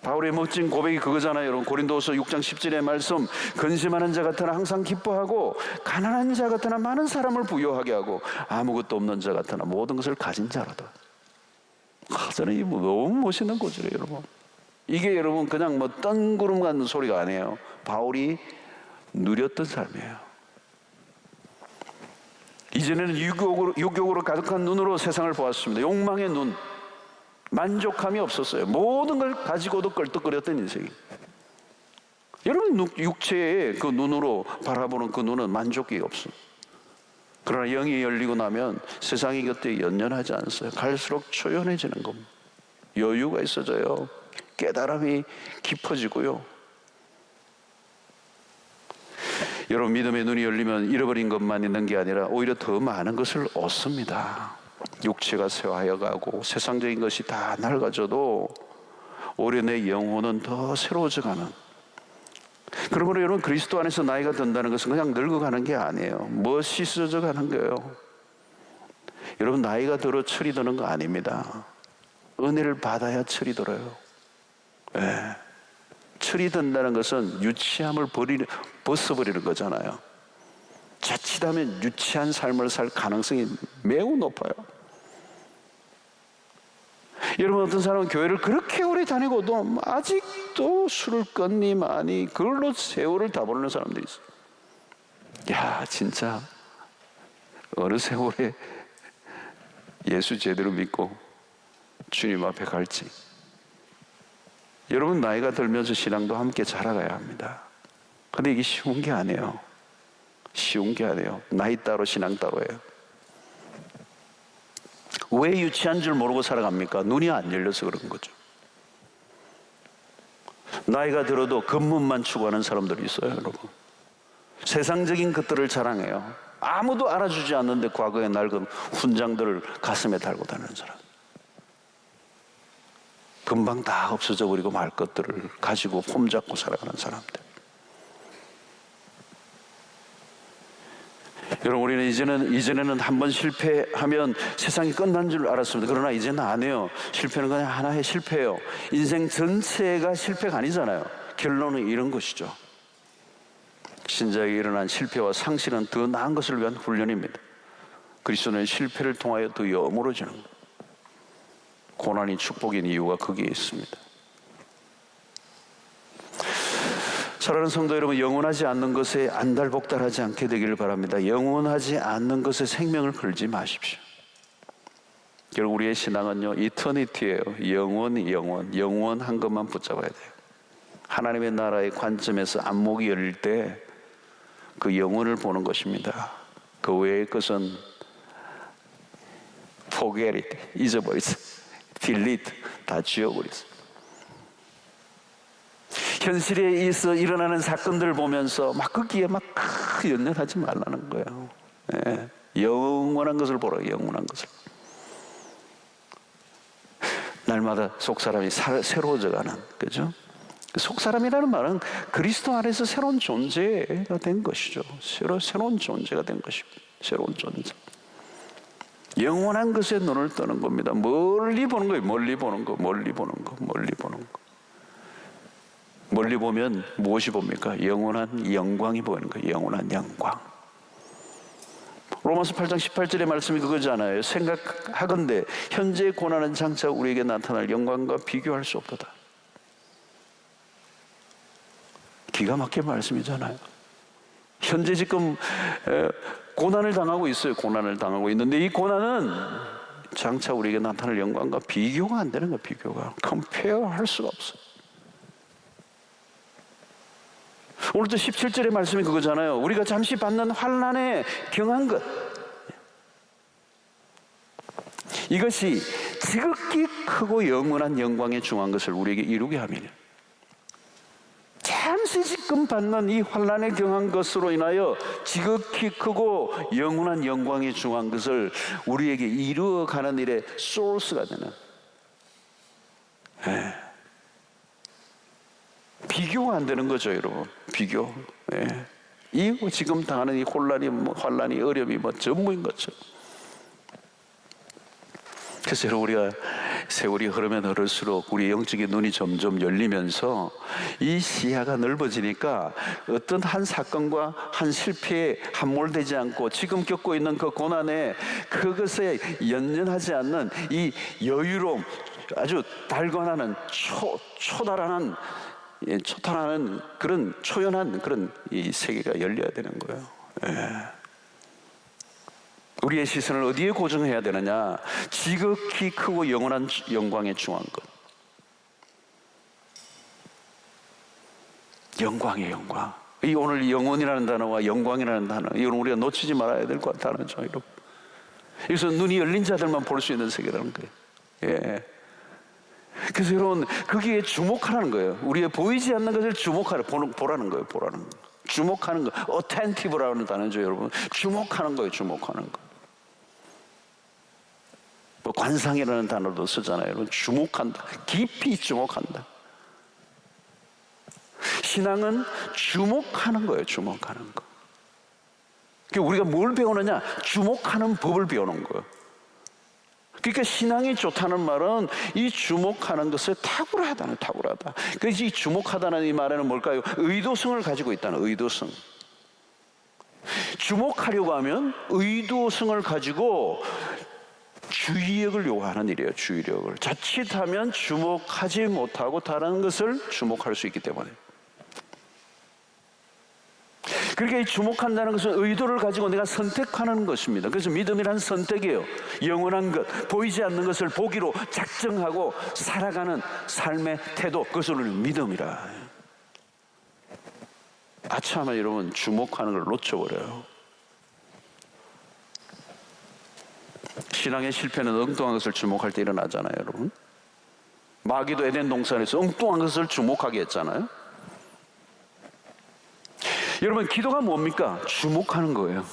[SPEAKER 1] 바울의 멋진 고백이 그거잖아요, 여러분. 고린도서 6장 10절의 말씀, 근심하는 자 같으나 항상 기뻐하고 가난한 자 같으나 많은 사람을 부유하게 하고 아무것도 없는 자 같으나 모든 것을 가진 자로다. 저는 이 너무 멋있는 거죠, 여러분. 이게 여러분 그냥 뭐 뜬구름 같은 소리가 아니에요. 바울이 누렸던 삶이에요. 이전에는 유욕으로 가득한 눈으로 세상을 보았습니다. 욕망의 눈, 만족함이 없었어요. 모든 걸 가지고도 껄떡거렸던 인생이. 여러분, 육체의 그 눈으로 바라보는 그 눈은 만족이 없어요. 그러나 영이 열리고 나면 세상이 곁에 연연하지 않았어요. 갈수록 초연해지는 겁니다. 여유가 있어져요. 깨달음이 깊어지고요. 여러분, 믿음의 눈이 열리면 잃어버린 것만 있는 게 아니라 오히려 더 많은 것을 얻습니다. 육체가 쇠하여가고 세상적인 것이 다 낡아져도 오히려 내 영혼은 더 새로워져 가는. 그러므로 여러분, 그리스도 안에서 나이가 든다는 것은 그냥 늙어가는 게 아니에요. 멋있어져 가는 거예요. 여러분, 나이가 들어 철이 드는 거 아닙니다. 은혜를 받아야 철이 들어요. 네. 철이 든다는 것은 유치함을 벗어버리는 거잖아요. 자칫하면 유치한 삶을 살 가능성이 매우 높아요. 여러분, 어떤 사람은 교회를 그렇게 오래 다니고도 아직도 술을 끊니 마니 그걸로 세월을 다 보내는 사람들이 있어요. 야, 진짜 어느 세월에 예수 제대로 믿고 주님 앞에 갈지. 여러분, 나이가 들면서 신앙도 함께 자라가야 합니다. 근데 이게 쉬운 게 아니에요. 쉬운 게 아니에요. 나이 따로 신앙 따로예요. 왜 유치한 줄 모르고 살아갑니까? 눈이 안 열려서 그런 거죠. 나이가 들어도 겉멋만 추구하는 사람들이 있어요, 여러분. 세상적인 것들을 자랑해요. 아무도 알아주지 않는데 과거의 낡은 훈장들을 가슴에 달고 다니는 사람. 금방 다 없어져 버리고 말 것들을 가지고 폼잡고 살아가는 사람들. 여러분, 우리는 이전에는 한번 실패하면 세상이 끝난 줄 알았습니다. 그러나 이제는 안 해요. 실패는 그냥 하나의 실패예요. 인생 전체가 실패가 아니잖아요. 결론은 이런 것이죠. 신자에게 일어난 실패와 상실은 더 나은 것을 위한 훈련입니다. 그리스도는 실패를 통하여 더 여물어지는 거예요. 고난이 축복인 이유가 거기에 있습니다. 사랑하는 성도 여러분, 영원하지 않는 것에 안달복달하지 않게 되기를 바랍니다. 영원하지 않는 것에 생명을 걸지 마십시오. 결국 우리의 신앙은요, 이터니티예요. 영원한 것만 붙잡아야 돼요. 하나님의 나라의 관점에서 안목이 열릴 때 그 영혼을 보는 것입니다. 그 외의 것은 forget it, 잊어버리세요. delete, 다 지워버리세요. 현실에 있어 일어나는 사건들을 보면서 막 거기에 막 연연하지 말라는 거예요. 네. 영원한 것을 보라, 영원한 것을. 날마다 속사람이 새로워져가는, 그죠? 속사람이라는 말은 그리스도 안에서 새로운 존재가 된 것이죠. 새로운 존재가 된 것입니다. 새로운 존재. 영원한 것에 눈을 뜨는 겁니다. 멀리 보는 거예요. 멀리 보는 거. 멀리 보면 무엇이 봅니까? 영원한 영광이 보이는 거예요. 영원한 영광. 로마서 8장 18절의 말씀이 그거잖아요. 생각하건대 현재의 고난은 장차 우리에게 나타날 영광과 비교할 수 없도다. 기가 막힌 말씀이잖아요. 현재 지금 고난을 당하고 있어요. 고난을 당하고 있는데 이 고난은 장차 우리에게 나타날 영광과 비교가 안 되는 거예요. 비교가. 컴페어 할 수가 없어요. 오늘도 17절의 말씀이 그거잖아요. 우리가 잠시 받는 환난에 경한 것, 이것이 지극히 크고 영원한 영광에 중한 것을 우리에게 이루게 하면, 잠시 지금 받는 이 환난에 경한 것으로 인하여 지극히 크고 영원한 영광에 중한 것을 우리에게 이루어가는 일의 소스가 되는, 비교가 안 되는 거죠, 여러분. 비교. 이 지금 당하는 이 환난이 어려움이 전부인 것처럼. 그래서 여러분, 우리가 세월이 흐르면 흐를수록 우리 영적인 눈이 점점 열리면서 이 시야가 넓어지니까 어떤 한 사건과 한 실패에 함몰되지 않고 지금 겪고 있는 그 고난에 그것에 연연하지 않는 이 여유로움, 아주 달관하는 초탈하는 그런 초연한 그런 이 세계가 열려야 되는 거예요. 우리의 시선을 어디에 고정해야 되느냐? 지극히 크고 영원한 영광에 중한 것. 영광의 영광. 이 오늘 영원이라는 단어와 영광이라는 단어, 이건 우리가 놓치지 말아야 될 것 단어죠, 여러분. 여기서 눈이 열린 자들만 볼 수 있는 세계라는 거예요. 그래서 여러분, 거기에 주목하라는 거예요. 우리의 보이지 않는 것을 보라는 거예요. 주목하는 거. 어텐티브라는 단어죠, 여러분. 주목하는 거예요. 주목하는 거. 뭐 관상이라는 단어도 쓰잖아요, 여러분. 주목한다. 깊이 주목한다. 신앙은 주목하는 거예요. 주목하는 거. 그러니까 우리가 뭘 배우느냐? 주목하는 법을 배우는 거예요. 그러니까 신앙이 좋다는 말은 이 주목하는 것에 탁월하다. 그래서 이 주목하다는 이 말에는 뭘까요? 의도성을 가지고 있다는, 의도성. 주목하려고 하면 의도성을 가지고 주의력을 요구하는 일이에요. 주의력을. 자칫하면 주목하지 못하고 다른 것을 주목할 수 있기 때문에. 그러니까 이 주목한다는 것은 의도를 가지고 내가 선택하는 것입니다. 그래서 믿음이란 선택이에요. 영원한 것, 보이지 않는 것을 보기로 작정하고 살아가는 삶의 태도, 그것을 우리는 믿음이라. 아차하면 여러분 주목하는 걸 놓쳐버려요. 신앙의 실패는 엉뚱한 것을 주목할 때 일어나잖아요, 여러분. 마귀도 에덴 동산에서 엉뚱한 것을 주목하게 했잖아요. 여러분, 기도가 뭡니까? 주목하는 거예요.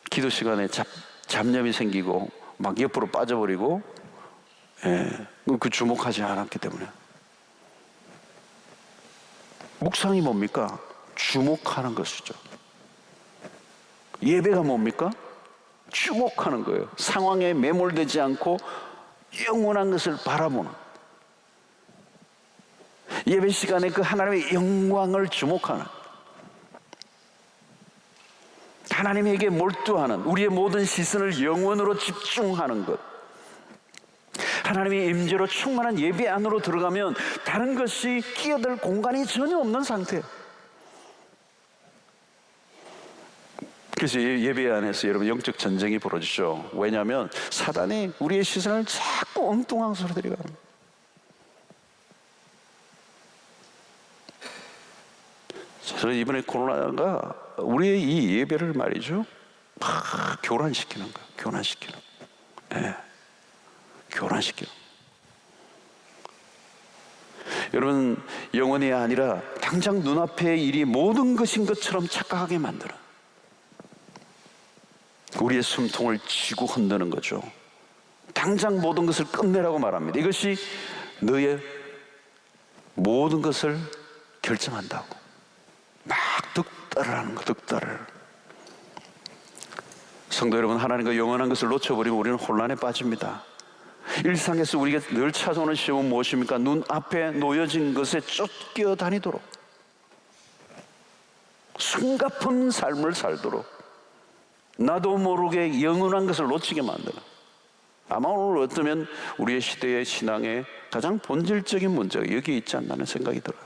[SPEAKER 1] 기도 시간에 잡념이 생기고 막 옆으로 빠져버리고, 그 주목하지 않았기 때문에. 묵상이 뭡니까? 주목하는 것이죠. 예배가 뭡니까? 주목하는 거예요. 상황에 매몰되지 않고 영원한 것을 바라보는. 예배 시간에 그 하나님의 영광을 주목하는, 하나님에게 몰두하는, 우리의 모든 시선을 영원으로 집중하는 것. 하나님의 임재로 충만한 예배 안으로 들어가면 다른 것이 끼어들 공간이 전혀 없는 상태예요. 그래서 예배 안에서 여러분 영적 전쟁이 벌어지죠. 왜냐하면 사단이 우리의 시선을 자꾸 엉뚱한 소리 들이가는 거예요. 저는 이번에 코로나가 우리의 이 예배를 말이죠, 막 교란시키는 거예요. 교란시키는 거예요. 교란시키는 거예요. 여러분, 영원이 아니라 당장 눈앞의 일이 모든 것인 것처럼 착각하게 만드는, 우리의 숨통을 쥐고 흔드는 거죠. 당장 모든 것을 끝내라고 말합니다. 이것이 너의 모든 것을 결정한다고. 막 득달을 하는 거, 득달을. 성도 여러분, 하나님과 영원한 것을 놓쳐버리면 우리는 혼란에 빠집니다. 일상에서 우리가 늘 찾아오는 시험은 무엇입니까? 눈앞에 놓여진 것에 쫓겨다니도록, 숨가쁜 삶을 살도록, 나도 모르게 영원한 것을 놓치게 만드는, 아마 오늘 어쩌면 우리의 시대의 신앙의 가장 본질적인 문제가 여기에 있지 않나는 생각이 들어요.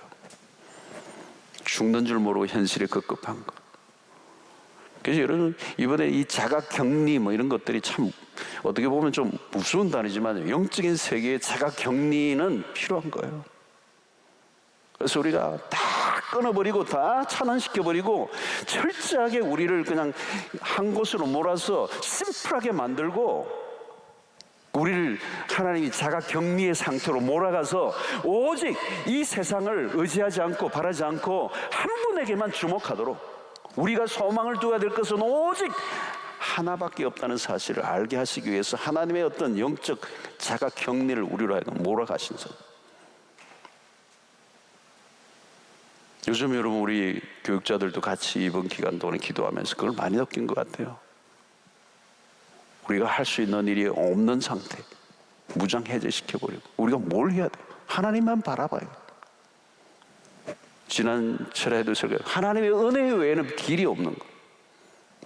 [SPEAKER 1] 죽는 줄 모르고 현실에 급급한 것. 그래서 여러분, 이번에 이 자가격리 뭐 이런 것들이 참 어떻게 보면 좀 무서운 단어지만 영적인 세계의 자가격리는 필요한 거예요. 그래서 우리가 다 끊어버리고 다 차단시켜버리고 철저하게 우리를 그냥 한 곳으로 몰아서 심플하게 만들고, 우리를 하나님이 자가격리의 상태로 몰아가서 오직 이 세상을 의지하지 않고 바라지 않고 한 분에게만 주목하도록, 우리가 소망을 두어야 될 것은 오직 하나밖에 없다는 사실을 알게 하시기 위해서 하나님의 어떤 영적 자가격리를 우리로 하여금 몰아가신 것. 요즘 여러분, 우리 교육자들도 같이 이번 기간 동안에 기도하면서 그걸 많이 느낀 것 같아요. 우리가 할 수 있는 일이 없는 상태, 무장해제시켜버리고 우리가 뭘 해야 돼요? 하나님만 바라봐요. 지난 철에도 하나님의 은혜 외에는 길이 없는 거.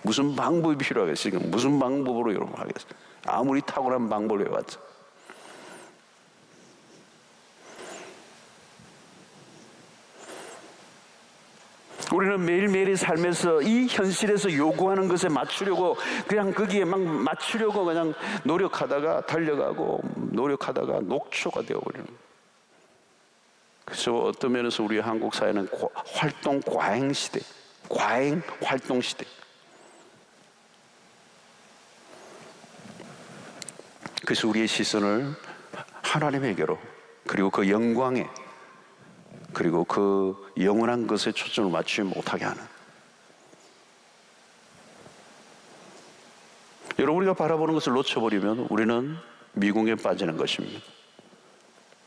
[SPEAKER 1] 무슨 방법이 필요하겠어요? 지금 무슨 방법으로 여러분 하겠어요? 아무리 탁월한 방법을 해왔죠. 우리는 매일매일의 삶에서 이 현실에서 요구하는 것에 맞추려고 그냥 거기에 막 맞추려고 그냥 노력하다가 달려가고 노력하다가 녹초가 되어버리는 거예요. 그래서 어떤 면에서 우리 한국 사회는 활동 과잉 시대, 과잉 활동 시대. 그래서 우리의 시선을 하나님에게로, 그리고 그 영광에, 그리고 그 영원한 것에 초점을 맞추지 못하게 하는. 여러분, 우리가 바라보는 것을 놓쳐버리면 우리는 미궁에 빠지는 것입니다.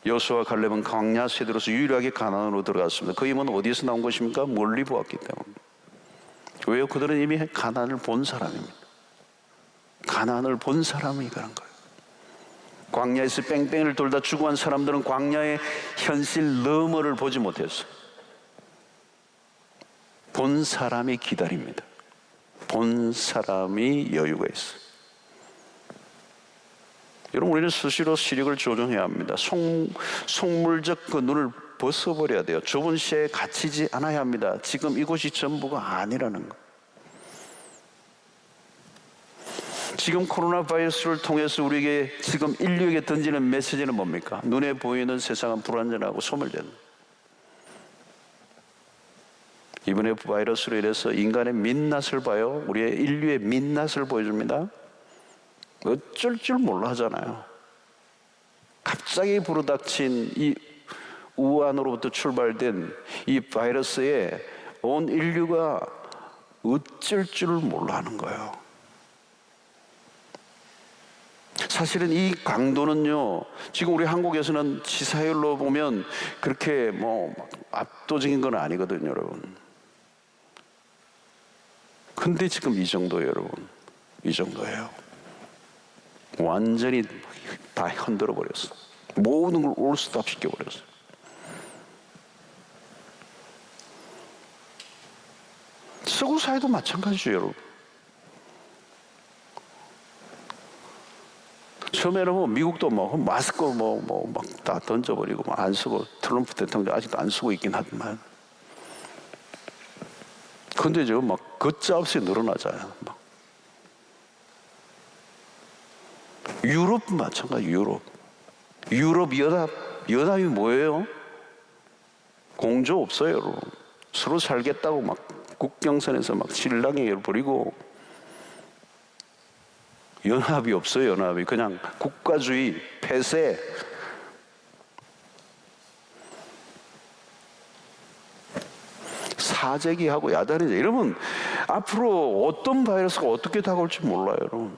[SPEAKER 1] 여호수아와 갈렙은 광야 세대로서 유일하게 가나안으로 들어갔습니다. 그 힘은 어디에서 나온 것입니까? 멀리 보았기 때문에. 왜요? 그들은 이미 가나안을 본 사람입니다. 가나안을 본 사람이 그런 거예요. 광야에서 뺑뺑이를 돌다 죽어간 사람들은 광야의 현실 너머를 보지 못했어요. 본 사람이 기다립니다. 본 사람이 여유가 있어요. 여러분, 우리는 스스로 시력을 조정해야 합니다. 속물적 그 눈을 벗어버려야 돼요. 좁은 시야에 갇히지 않아야 합니다. 지금 이곳이 전부가 아니라는 거. 지금 코로나 바이러스를 통해서 우리에게 지금 인류에게 던지는 메시지는 뭡니까? 눈에 보이는 세상은 불완전하고 소멸된. 이번에 바이러스로 인해서 인간의 민낯을 봐요. 우리의 인류의 민낯을 보여줍니다. 어쩔 줄 몰라 하잖아요. 갑자기 불어닥친 이 우한으로부터 출발된 이 바이러스에 온 인류가 어쩔 줄 몰라 하는 거예요. 사실은 이 강도는요, 지금 우리 한국에서는 치사율로 보면 그렇게 뭐 압도적인 건 아니거든요, 여러분. 근데 지금 이 정도예요, 여러분. 이 정도예요. 완전히 다 흔들어 버렸어. 모든 걸 올스톱 시켜버렸어. 서구 사회도 마찬가지죠, 여러분. 처음에는 뭐 미국도 뭐 마스크 막 다 던져버리고 안 쓰고, 트럼프 대통령 아직도 안 쓰고 있긴 하지만, 근데 저 막 걷자 없이 늘어나잖아요. 막. 유럽 마찬가지. 유럽 연합이 뭐예요? 공조 없어요, 여러분. 서로 살겠다고 막 국경선에서 막 실랑이를 벌이고, 연합이 없어요. 연합이 그냥 국가주의 폐쇄. 사재기하고 야단이죠. 이러면 앞으로 어떤 바이러스가 어떻게 다가올지 몰라요, 여러분.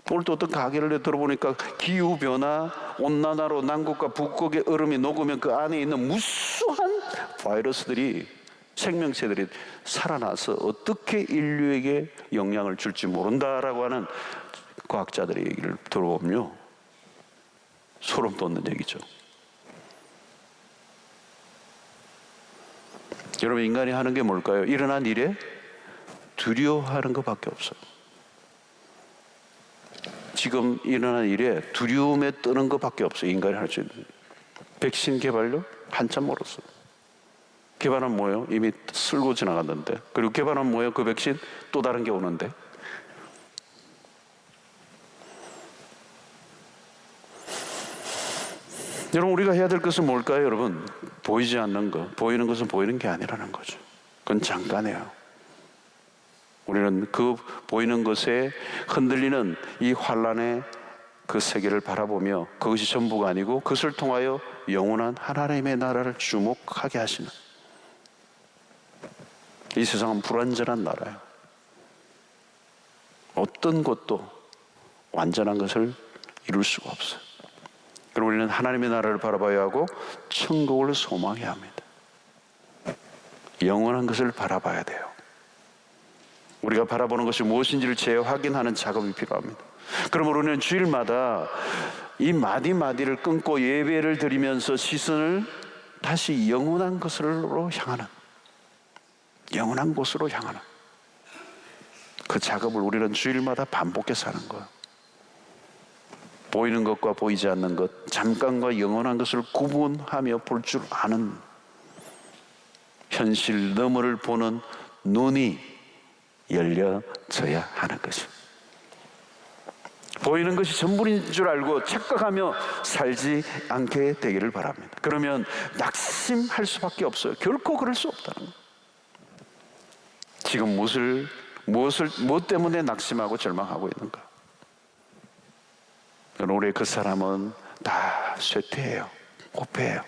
[SPEAKER 1] 오늘 또 어떤 가게를 들어보니까 기후변화, 온난화로 남극과 북극의 얼음이 녹으면 그 안에 있는 무수한 바이러스들이, 생명체들이 살아나서 어떻게 인류에게 영향을 줄지 모른다라고 하는 과학자들의 얘기를 들어보면요, 소름 돋는 얘기죠. 여러분, 인간이 하는 게 뭘까요? 일어난 일에 두려워하는 것밖에 없어요. 지금 일어난 일에 두려움에 떠는 것밖에 없어요. 인간이 할 수 있는. 백신 개발요? 한참 멀었어요. 개발은 뭐예요? 이미 쓸고 지나갔는데. 그리고 개발은 뭐예요? 그 백신 또 다른 게 오는데. 여러분, 우리가 해야 될 것은 뭘까요, 여러분? 보이지 않는 것, 보이는 것은 보이는 게 아니라는 거죠. 그건 잠깐이에요. 우리는 그 보이는 것에 흔들리는 이 환란의 그 세계를 바라보며 그것이 전부가 아니고 그것을 통하여 영원한 하나님의 나라를 주목하게 하시는, 이 세상은 불완전한 나라예요. 어떤 것도 완전한 것을 이룰 수가 없어요. 그리고 우리는 하나님의 나라를 바라봐야 하고 천국을 소망해야 합니다. 영원한 것을 바라봐야 돼요. 우리가 바라보는 것이 무엇인지를 재확인하는 작업이 필요합니다. 그러므로 우리는 주일마다 이 마디마디를 끊고 예배를 드리면서 시선을 다시 영원한 곳으로 향하는, 영원한 곳으로 향하는 그 작업을 우리는 주일마다 반복해서 하는 거예요. 보이는 것과 보이지 않는 것, 잠깐과 영원한 것을 구분하며 볼 줄 아는, 현실 너머를 보는 눈이 열려져야 하는 것입니다. 보이는 것이 전부인 줄 알고 착각하며 살지 않게 되기를 바랍니다. 그러면 낙심할 수밖에 없어요. 결코 그럴 수 없다는 거예요. 지금 무엇 때문에 낙심하고 절망하고 있는가? 우리 그 사람은 다 쇠퇴해요. 고패해요.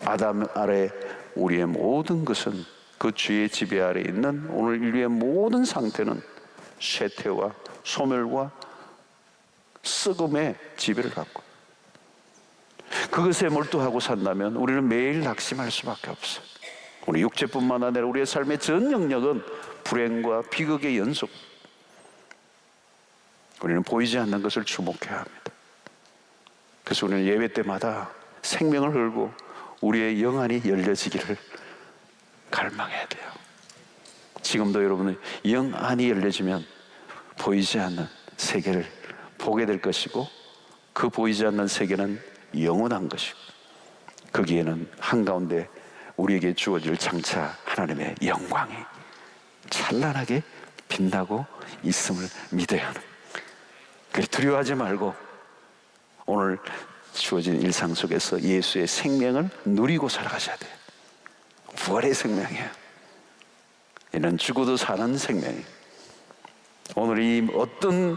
[SPEAKER 1] 아담 아래 우리의 모든 것은, 그 주의 지배 아래 있는 오늘 인류의 모든 상태는 쇠퇴와 소멸과 썩음의 지배를 갖고, 그것에 몰두하고 산다면 우리는 매일 낙심할 수밖에 없어요. 우리 육체뿐만 아니라 우리의 삶의 전 영역은 불행과 비극의 연속. 우리는 보이지 않는 것을 주목해야 합니다. 그래서 우리는 예배 때마다 생명을 걸고 우리의 영안이 열려지기를 갈망해야 돼요. 지금도 여러분의 영안이 열려지면 보이지 않는 세계를 보게 될 것이고, 그 보이지 않는 세계는 영원한 것이고, 거기에는 한가운데 우리에게 주어질 장차 하나님의 영광이 찬란하게 빛나고 있음을 믿어야 하는, 그래 두려워하지 말고 오늘 주어진 일상 속에서 예수의 생명을 누리고 살아가셔야 돼요. 부활의 생명이에요. 이는 죽어도 사는 생명이에요. 오늘 이 어떤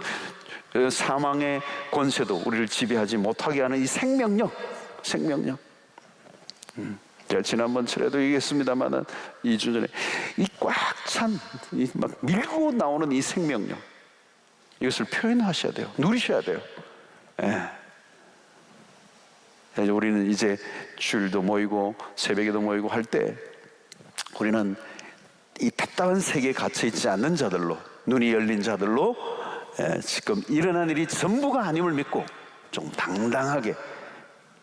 [SPEAKER 1] 사망의 권세도 우리를 지배하지 못하게 하는 이 생명력. 제가 지난번처럼도 얘기했습니다만 2주 전에 이 꽉 찬, 막 밀고 나오는 이 생명력, 이것을 표현하셔야 돼요. 누리셔야 돼요. 우리는 이제 주일도 모이고 새벽에도 모이고 할 때 우리는 이 답답한 세계에 갇혀있지 않는 자들로, 눈이 열린 자들로 지금 일어난 일이 전부가 아님을 믿고 좀 당당하게,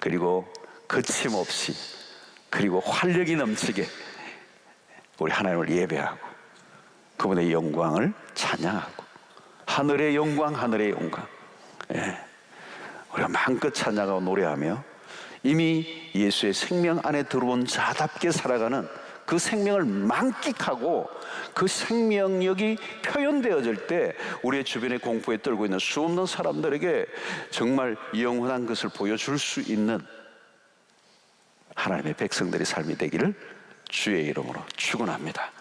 [SPEAKER 1] 그리고 거침없이, 그리고 활력이 넘치게 우리 하나님을 예배하고 그분의 영광을 찬양하고, 하늘의 영광, 하늘의 영광, 우리가 마음껏 찬양하고 노래하며 이미 예수의 생명 안에 들어온 자답게 살아가는 그 생명을 만끽하고, 그 생명력이 표현되어질 때 우리의 주변에 공포에 떨고 있는 수없는 사람들에게 정말 영원한 것을 보여줄 수 있는 하나님의 백성들의 삶이 되기를 주의 이름으로 축원합니다.